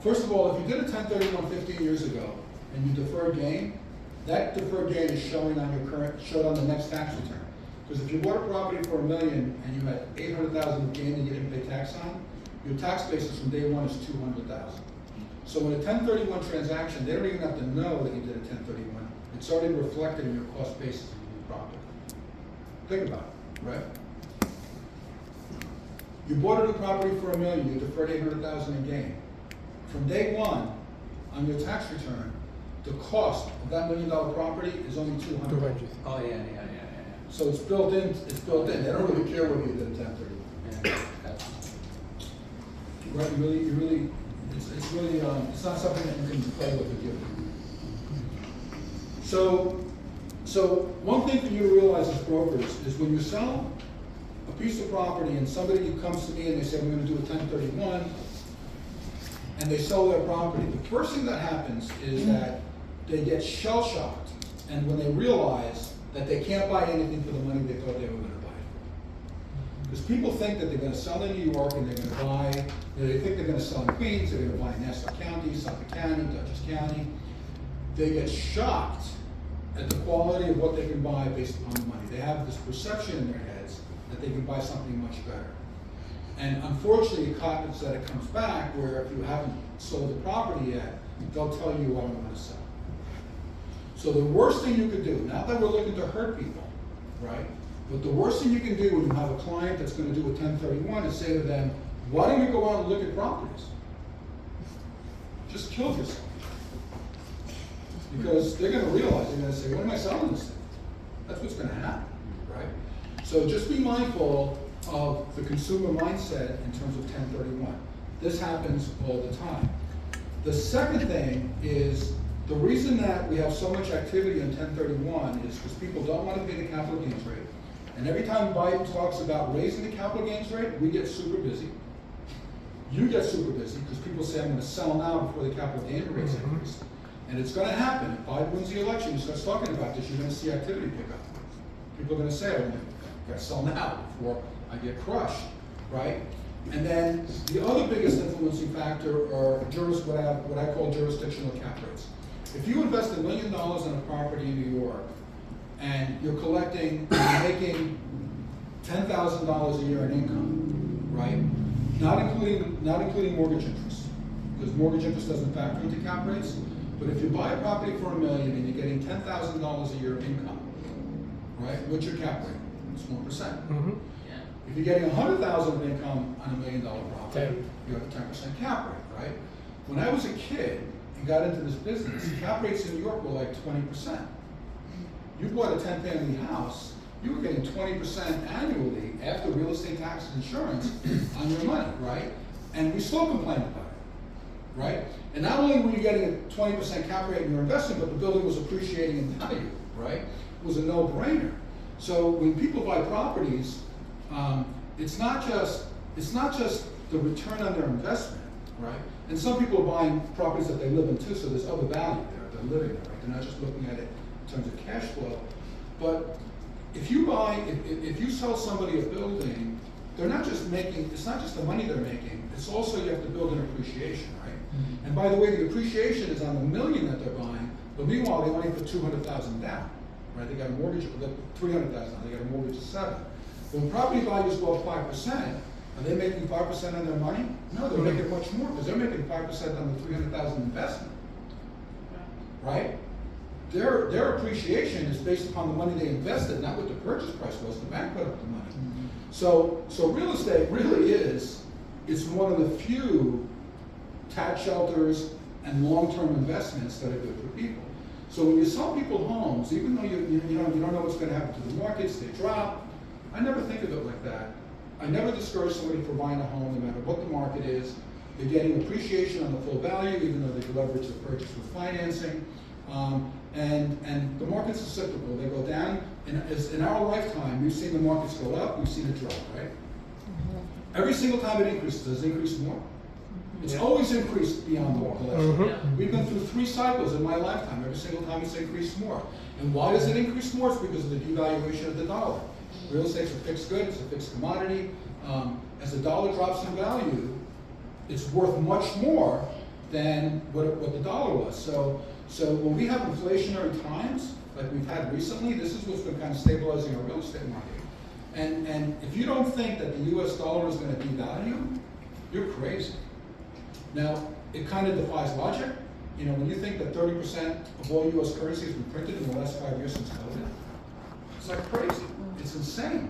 first of all, if you did a 1031 15 years ago and you deferred gain, that deferred gain is showing on your showed on the next tax return. Because if you bought a property for $1 million and you had 800,000 of gain that you didn't pay tax on, your tax basis from day one is 200,000. So in a 1031 transaction, they don't even have to know that you did a 1031. It's already reflected in your cost basis of the property. Think about it, right? You bought a new property for $1 million, you deferred 800,000 in gain. From day one, on your tax return, the cost of that $1 million property is only 200. Oh, yeah. So it's built in. They don't really care whether you did a 1031. Yeah, gotcha. Right? It's really it's not something that you can play with or give. So one thing for you to realize as brokers is when you sell a piece of property and somebody comes to me and they say, we're going to do a 1031, and they sell their property, the first thing that happens is that they get shell-shocked, and when they realize that they can't buy anything for the money they thought they were going to buy. Because people think that they're going to sell in New York and they're going to buy, they think they're going to sell in Queens, they're going to buy in Nassau County, Suffolk County, Dutchess County. They get shocked at the quality of what they can buy based upon the money. They have this perception in their heads that they can buy something much better. And unfortunately, it happens that it comes back where if you haven't sold the property yet, they'll tell you, I don't want to sell. So the worst thing you could do, not that we're looking to hurt people, right? But the worst thing you can do when you have a client that's going to do a 1031 is say to them, why don't we go out and look at properties? Just kill yourself. Because they're going to realize, they're going to say, what am I selling this thing? That's what's going to happen, right? So just be mindful of the consumer mindset in terms of 1031. This happens all the time. The second thing is, the reason that we have so much activity in 1031 is because people don't want to pay the capital gains rate. And every time Biden talks about raising the capital gains rate, we get super busy. You get super busy because people say, I'm going to sell now before the capital gain rates increase. And it's going to happen. If Biden wins the election and starts talking about this, you're going to see activity pick up. People are going to say, I've got to sell now before I get crushed, right? And then the other biggest influencing factor are what I call jurisdictional cap rates. If you invest $1 million in a property in New York and you're making $10,000 a year in income, right? Not including mortgage interest, because mortgage interest doesn't factor into cap rates. But if you buy a property for $1 million and you're getting $10,000 a year of income, right? What's your cap rate? It's 1%. Mm-hmm. If you're getting $100,000 of income on $1 million property, you have a 10% cap rate, right? When I was a kid and got into this business, cap rates in New York were like 20%. You bought a 10-family house, you were getting 20% annually after real estate taxes and insurance on your money, right? And we still complained about it, right? And not only were you getting a 20% cap rate in your investment, but the building was appreciating in value, right? It was a no-brainer. So when people buy properties, it's not just the return on their investment, right? And some people are buying properties that they live in too, so there's other value there. They're living there, right? They're not just looking at it in terms of cash flow. But if you sell somebody a building, they're not just making, it's not just the money they're making, it's also you have to build an appreciation, right? Mm-hmm. And by the way, the appreciation is on the $1 million that they're buying, but meanwhile, they only put $200,000 down, right? They got a mortgage, $300,000, they got a mortgage of $700,000. When property values go up 5%, are they making 5% on their money? No, they're making much more because they're making 5% on the $300,000 investment, right? Their appreciation is based upon the money they invested, not what the purchase price was. The bank put up the money. Mm-hmm. So real estate really it's one of the few tax shelters and long-term investments that are good for people. So when you sell people homes, even though you don't know what's going to happen to the markets, they drop. I never think of it like that. I never discourage somebody for buying a home, no matter what the market is. They're getting appreciation on the full value, even though they can leverage the purchase with financing. And the markets are cyclical. They go down. In our lifetime, we've seen the markets go up, we've seen it drop, right? Mm-hmm. Every single time it increases, does it increase more? Mm-hmm. It's always increased beyond more. Mm-hmm. We've been through 3 cycles in my lifetime. Every single time it's increased more. And why does it increase more? It's because of the devaluation of the dollar. Real estate's a fixed good, it's a fixed commodity. As the dollar drops in value, it's worth much more than what the dollar was. So when we have inflationary times, like we've had recently, this is what's been kind of stabilizing our real estate market. And if you don't think that the US dollar is gonna devalue, you're crazy. Now, it kind of defies logic. You know, when you think that 30% of all US currency has been printed in the last 5 years since COVID, it's like crazy. It's insane,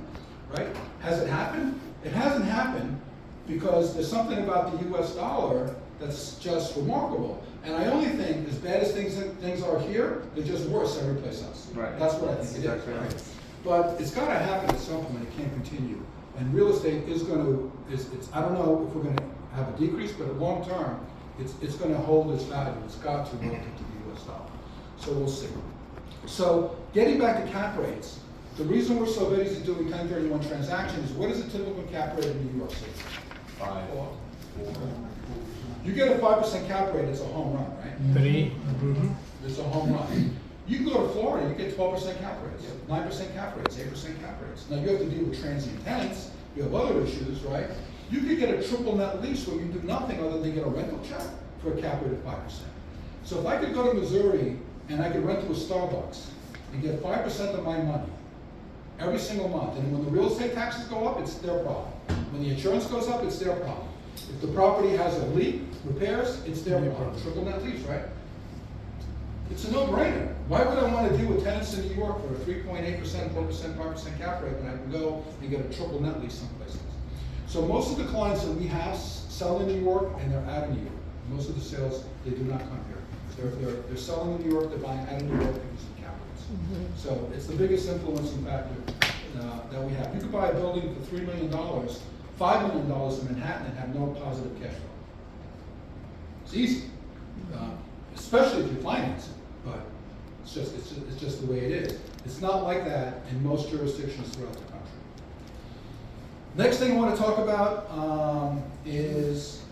right? Has it happened? It hasn't happened because there's something about the US dollar that's just remarkable. And I only think, as bad as things are here, they're just worse every place else. Right. That's what I think it is. Right? But it's got to happen at some point. It can't continue. And real estate is going to, I don't know if we're going to have a decrease, but at long term, it's going to hold its value. It's got to relative to the US dollar. So we'll see. So getting back to cap rates, the reason we're so busy doing 1031 transactions is what is a typical cap rate in New York City? 5, 4. You get a 5% cap rate, it's a home run, right? 3. It's a home run. You can go to Florida, you get 12% cap rates, 9% cap rates, 8% cap rates. Now you have to deal with transient tenants, you have other issues, right? You could get a triple net lease where you do nothing other than get a rental check for a cap rate of 5%. So if I could go to Missouri and I could rent to a Starbucks and get 5% of my money every single month, and when the real estate taxes go up, it's their problem. When the insurance goes up, it's their problem. If the property has a leak, repairs, it's their problem. Triple net lease, right? It's a no-brainer. Why would I want to deal with tenants in New York for a 3.8%, 4%, 5% cap rate when I can go and get a triple net lease someplace else? So most of the clients that we have sell in New York and they're out of New York. Most of the sales, they do not come here. They're selling in New York, they're buying out of New York because of cap rates. So it's the biggest influencing factor that we have. You could buy a building for $3 million, $5 million in Manhattan and have no positive cash flow. It's easy, especially if you finance it, but it's just the way it is. It's not like that in most jurisdictions throughout the country. Next thing I want to talk about is